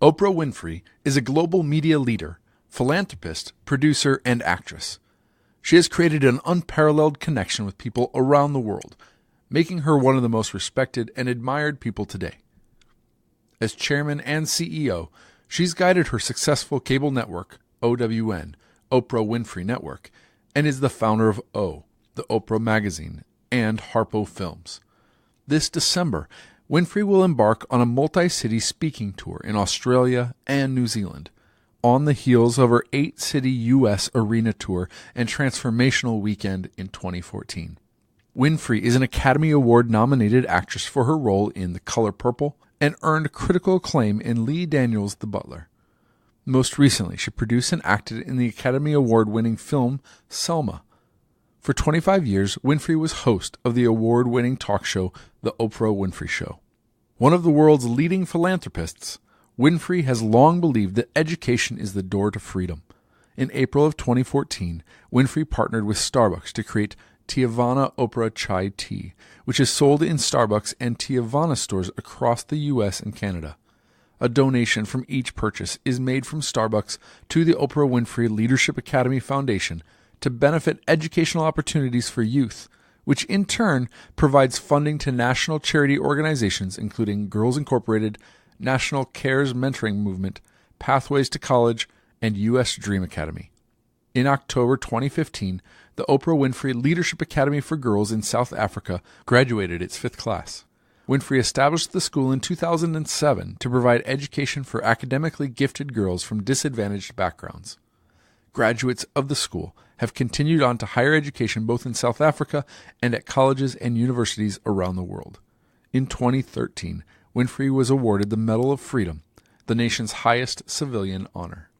Oprah Winfrey is a global media leader, philanthropist, producer, and actress. She has created an unparalleled connection with people around the world, making her one of the most respected and admired people today. As chairman and CEO, she's guided her successful cable network, OWN, Oprah Winfrey Network, and is the founder of O, the Oprah magazine, and Harpo Films. This December, Winfrey will embark on a multi-city speaking tour in Australia and New Zealand, on the heels of her 8-city U.S. arena tour and transformational weekend in 2014. Winfrey is an Academy Award-nominated actress for her role in The Color Purple and earned critical acclaim in Lee Daniels' The Butler. Most recently, she produced and acted in the Academy Award-winning film Selma. For 25 years, Winfrey was host of the award-winning talk show The Oprah Winfrey Show. One of the world's leading philanthropists, Winfrey has long believed that education is the door to freedom. In April of 2014, Winfrey partnered with Starbucks to create Teavana Oprah Chai Tea, which is sold in Starbucks and Teavana stores across the U.S. and Canada. A donation from each purchase is made from Starbucks to the Oprah Winfrey Leadership Academy Foundation to benefit educational opportunities for youth, which in turn provides funding to national charity organizations including Girls Incorporated, National Cares Mentoring Movement, Pathways to College, and U.S. Dream Academy. In October 2015, the Oprah Winfrey Leadership Academy for Girls in South Africa graduated its 5th class. Winfrey established the school in 2007 to provide education for academically gifted girls from disadvantaged backgrounds. Graduates of the school have continued on to higher education both in South Africa and at colleges and universities around the world. In 2013, Winfrey was awarded the Medal of Freedom, the nation's highest civilian honor.